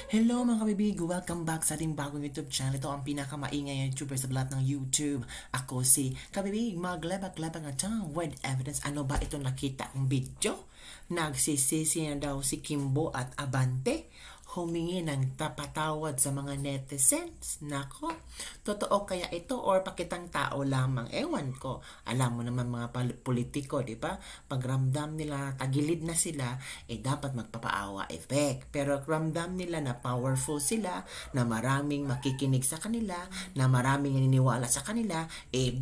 Hello mga kabibig! Welcome back sa ating bagong YouTube channel. Ito ang pinakamaingay na YouTuber sa lahat ng YouTube. Ako si kabibig, maglabak-labak nga tang with evidence. Ano ba itong nakita kong video? Nagsisisi na daw si Kimbo at Abante. Humingi ng papatawad sa mga netizens. Nako, totoo kaya ito or pakitang tao lamang? Ewan ko. Alam mo naman mga politiko, di ba? Pag ramdam nila tagilid na sila, dapat magpapaawa effect. Pero ramdam nila na powerful sila, na maraming makikinig sa kanila, na maraming naniniwala sa kanila,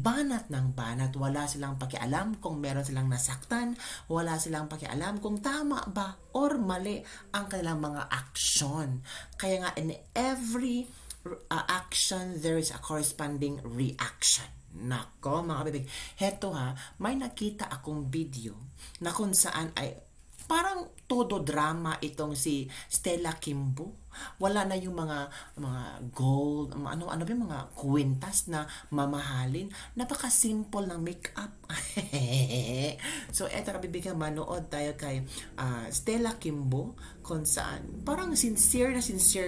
banat ng banat. Wala silang pakialam kung meron silang nasaktan, wala silang pakialam kung tama ba or mali ang kanilang mga action. Kaya nga, in every action, there is a corresponding reaction. Nako, mga kabibig. Heto ha, may nakita akong video na kung saan ay parang todo drama itong si Stella Kimbo. Wala na yung mga gold, ano ba yung mga kwintas na mamahalin. Napaka-simple ng makeup. So, eto kabibigyan, manood tayo kay Stella Kimbo kung saan, parang sincere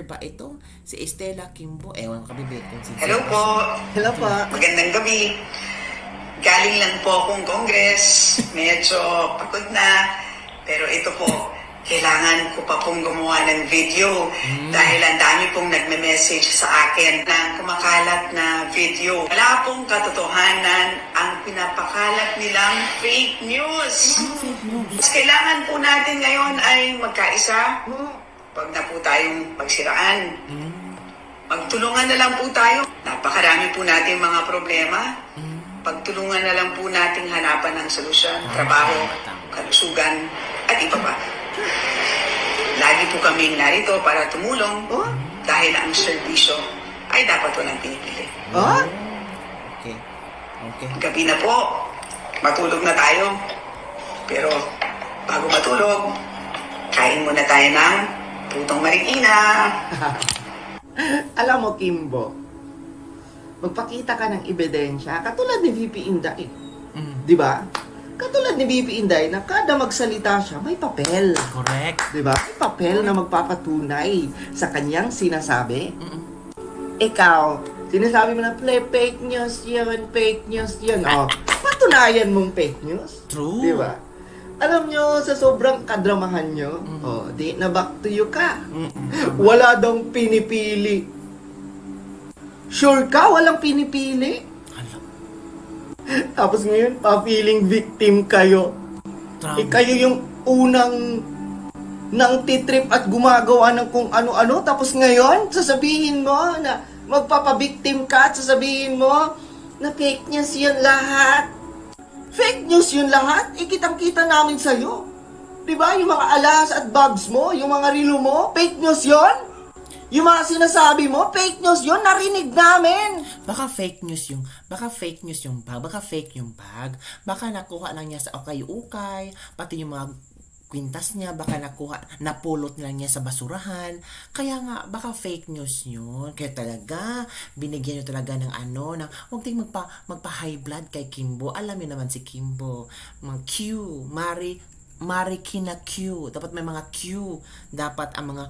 ba ito? Si Stella Kimbo, ewan kabibig kung sincere. Hello po. Hello po. Magandang gabi. Galing lang po akong Congress. Medyo pagod na. Pero ito po, kailangan ko pa pong gumawa ng video dahil ang dami pong nagme-message sa akin ng kumakalat na video. Wala pong katotohanan ang pinapakalat nilang fake news. Kailangan po natin ngayon ay magkaisa. Huwag na po tayong pagsiraan. Magtulungan na lang po tayo. Napakarami po natin mga problema. Pagtulungan na lang po nating hanapan ng solusyon, trabaho, kalusugan, at iba pa. Lagi po kaming narito para tumulong dahil ang serbisyo ay dapat walang pinipili. Okay. Gabi na po, matulog na tayo. Pero bago matulog, kain muna tayo ng putong Marikina. Alam mo, Kimbo, magpakita ka ng ebidensya, katulad ni VP Inday. Di ba? Katulad ni VP Inday na kada magsalita siya, may papel. Correct. Di ba? May papel na magpapatunay sa kanyang sinasabi. Ikaw, sinasabi mo na, fake news yan. Oh, patunayan mong fake news. True. Di ba? Alam nyo, sa sobrang kadramahan nyo, di na back to you ka. Wala daw pinipili. Sure ka? Walang pinipili? Tapos ngayon, pa-feeling victim kayo. Kayo yung unang nang titrip at gumagawa ng kung ano-ano. Tapos ngayon, sasabihin mo na magpapabiktim ka at sasabihin mo na fake news yun lahat. Fake news yun lahat? Kitang-kita namin sa'yo. Diba? Yung mga alas at bags mo, yung mga relo mo, fake news yun? Yung mga sinasabi mo, fake news yun, narinig namin. Baka fake news yung bag, baka nakuha lang niya sa ukay-ukay, pati yung mga kwintas niya, baka napulot lang niya sa basurahan. Kaya nga, baka fake news yun. Kaya talaga, binigyan niyo talaga ng huwag tayong magpa-high blood kay Kimbo. Alam niyo naman si Kimbo, mga Q, Marikina Q. Dapat may mga Q. Dapat ang mga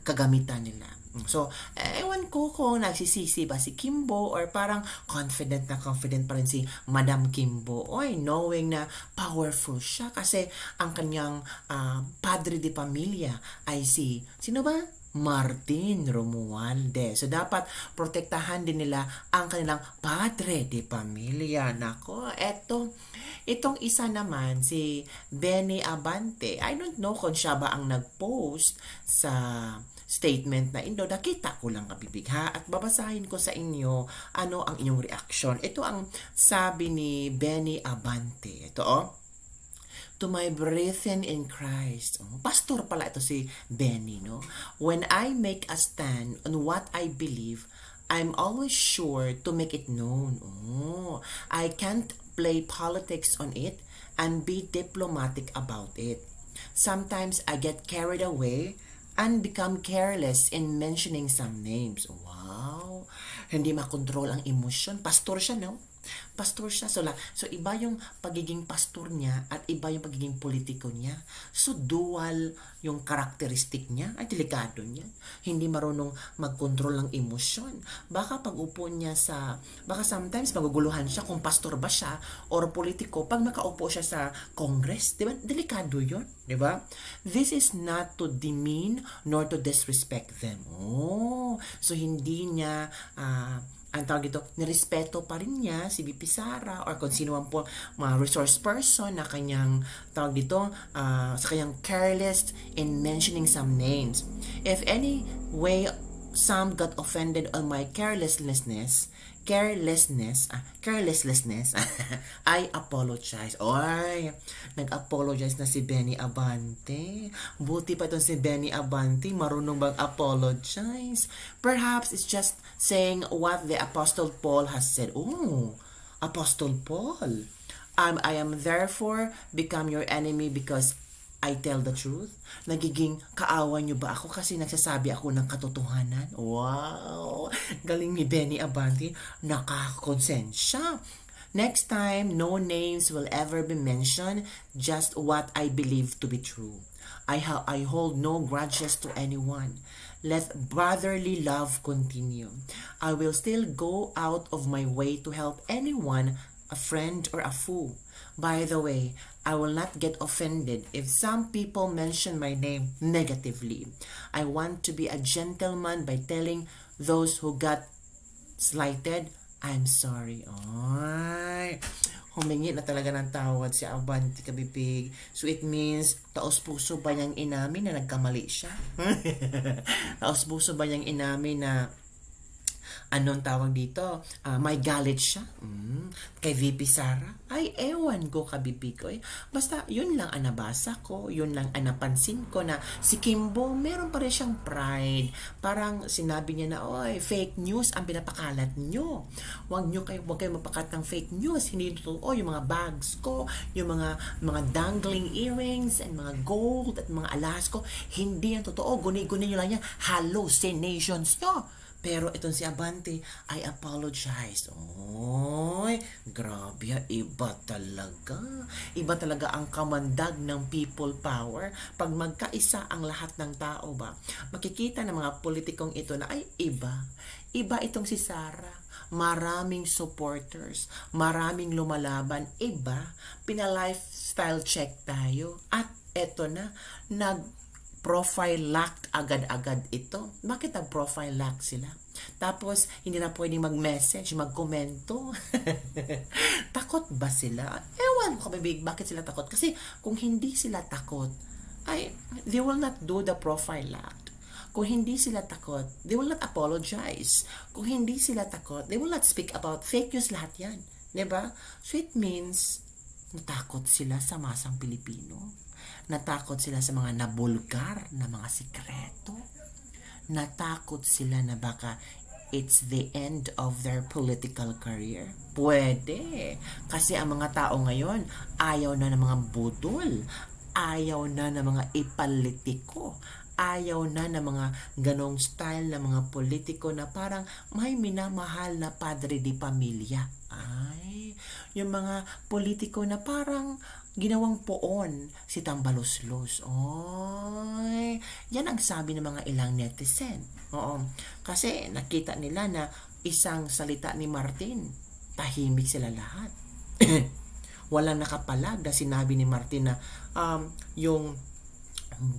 kagamitan nila. So, ewan ko kung nagsisisi ba si Kimbo or parang confident pa rin si Madam Kimbo. Knowing na powerful siya kasi ang kanyang padre de pamilya ay sino ba? Martin Romualdez. So, dapat protektahan din nila ang kanilang padre de pamilya. Nako, itong isa naman, si Benny Abante. I don't know kung siya ba ang nag-post sa statement na ito. Nakita ko lang kabibig ha. At babasahin ko sa inyo ano ang inyong reaction. Ito ang sabi ni Benny Abante. Ito to my brethren in Christ. Pastor pala ito si Benny, no? When I make a stand on what I believe, I'm always sure to make it known. I can't play politics on it and be diplomatic about it. Sometimes I get carried away and become careless in mentioning some names. Wow! Hindi makontrol ang emosyon. Pastor siya, no? Pastor siya. So iba yung pagiging pastor niya at iba yung pagiging politiko niya. So dual yung karakteristik niya. Ay, delikado niya. Hindi marunong mag-control ng emosyon. Baka baka sometimes maguguluhan siya kung pastor ba siya or politiko pag makaupo siya sa Congress. Diba? Delikado yun. Diba? This is not to demean nor to disrespect them. So hindi niya ang tawag dito, nirespeto pa rin niya si VP Sara or kung sino man po mga resource person na kanyang tawag dito, sa kanyang careless in mentioning some names. If any way some got offended on my carelessness, I apologize. Oy, nag-apologize na si Benny Abante. Buti pa itong si Benny Abante, marunong bang apologize? Perhaps it's just saying what the Apostle Paul has said. Oh, Apostle Paul. I am therefore become your enemy because I tell the truth. Nagiging kaawa nyo ba ako kasi nagsasabi ako ng katotohanan? Wow! Galing ni Benny Abante. Nakakonsensya. Next time, no names will ever be mentioned, just what I believe to be true. I hold no grudges to anyone. Let brotherly love continue. I will still go out of my way to help anyone, a friend or a foe. By the way, I will not get offended if some people mention my name negatively. I want to be a gentleman by telling those who got slighted, I'm sorry. Ay, humingi na talaga ng tawad si Abante Kabibig. So it means, taos puso ba niyang inamin na nagkamali siya? Taos puso ba niyang inamin na anong tawag dito? May galit siya kay VP Sara? Ay, ewan ko kabibig ko. Basta, yun lang ang nabasa ko, yun lang ang napansin ko na si Kimbo, meron pa rin siyang pride. Parang sinabi niya na, oy, fake news ang pinapakalat nyo. Huwag kayo mapakalat ng fake news. Hindi totoo yung mga bags ko, yung mga dangling earrings, and mga gold, at mga alas ko. Hindi yan totoo. Guni-guni nyo lang yan. Hallucinations nyo. Pero itong si Abante, I apologize. Oy, grabe, iba talaga. Iba talaga ang kamandag ng people power. Pag magkaisa ang lahat ng tao ba, makikita ng mga politikong ito na ay iba. Iba itong si Sara. Maraming supporters, maraming lumalaban. Iba, pina-lifestyle check tayo. At eto na, profile locked agad-agad ito. Bakit nag-profile lock sila? Tapos, hindi na pwedeng mag-message, mag-komento. Takot ba sila? Ewan ko, kabibig, bakit sila takot? Kasi, kung hindi sila takot, they will not do the profile lock. Kung hindi sila takot, they will not apologize. Kung hindi sila takot, they will not speak about fake news, lahat yan. Diba? So, it means, natakot sila sa masang Pilipino. Natakot sila sa mga nabulgar na mga sikreto. Natakot sila na baka it's the end of their political career. Pwede. Kasi ang mga tao ngayon, ayaw na ng mga budol. Ayaw na ng mga ipalitiko. Ayaw na ng mga ganong style na mga politiko na parang may minamahal na padre di pamilya. Ay, yung mga politiko na parang ginawang poon si Tambaluslos. Oy, yan ang sabi ng mga ilang netizen. Oo, kasi nakita nila na isang salita ni Martin, tahimik sila lahat. Walang nakapalag na sinabi ni Martin na yung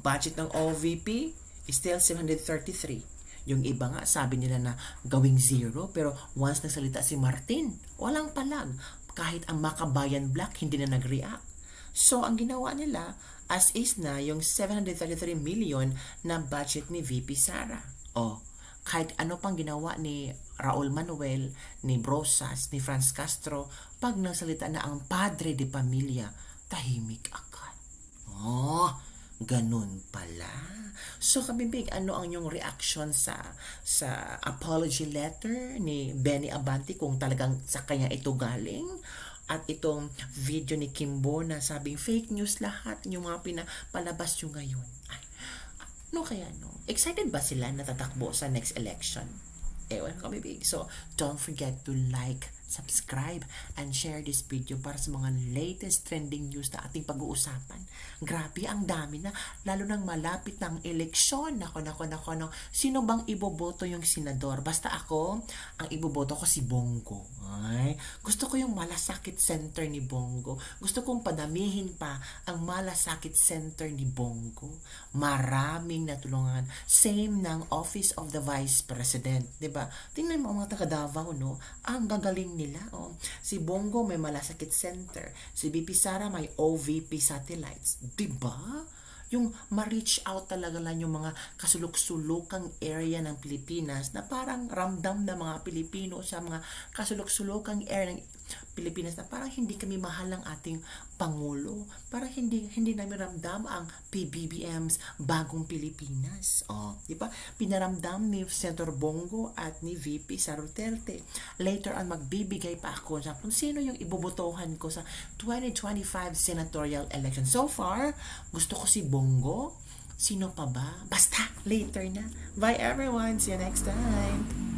budget ng OVP is still 733. Yung iba nga, sabi nila na gawing zero, pero once nagsalita si Martin, walang palag. Kahit ang Makabayan Black, hindi na nag-react. So, ang ginawa nila, as is na, yung 733 million na budget ni VP Sara. Kahit ano pang ginawa ni Raul Manuel, ni Brosas, ni Franz Castro, pag nagsalita na ang padre de pamilya, tahimik agad. Ganun pala. So, kabibig, ano ang yung reaction sa apology letter ni Benny Abante kung talagang sa kanya ito galing? At itong video ni Kimbo na sabing fake news lahat yung mga pinapalabas yung ngayon. Ano kaya, no? Excited ba sila na tatakbo sa next election? Ewan ko, kabibig. So, don't forget to like, subscribe, and share this video para sa mga latest trending news na ating pag-uusapan. Grabe, ang dami na, lalo nang malapit ng eleksyon. Nako. Sino bang iboboto yung senador? Basta ako, ang iboboto ko si Bongo. Ay, gusto ko yung malasakit center ni Bongo. Gusto kong padamihin pa ang malasakit center ni Bongo. Maraming natulungan. Same ng Office of the Vice President. Diba? Tingnan mo ang mga taga Davao, no? Ang gagaling nila. Oh. Si Bongo may malasakit center. Si BP Sara may OVP satellites. Diba? Yung ma-reach out talaga lang yung mga kasulok-sulokang area ng Pilipinas na parang ramdam ng mga Pilipino sa mga kasulok-sulokang area ng Pilipinas na parang hindi kami mahal ng ating Pangulo. Parang hindi namin ramdam ang PBBM's Bagong Pilipinas. Oh, di ba? Pinaramdam ni Senator Bongo at ni VP Sara Duterte. Later on, magbibigay pa ako sa kung sino yung ibobotohan ko sa 2025 senatorial election. So far, gusto ko si Bongo. Sino pa ba? Basta, later na. Bye everyone. See you next time.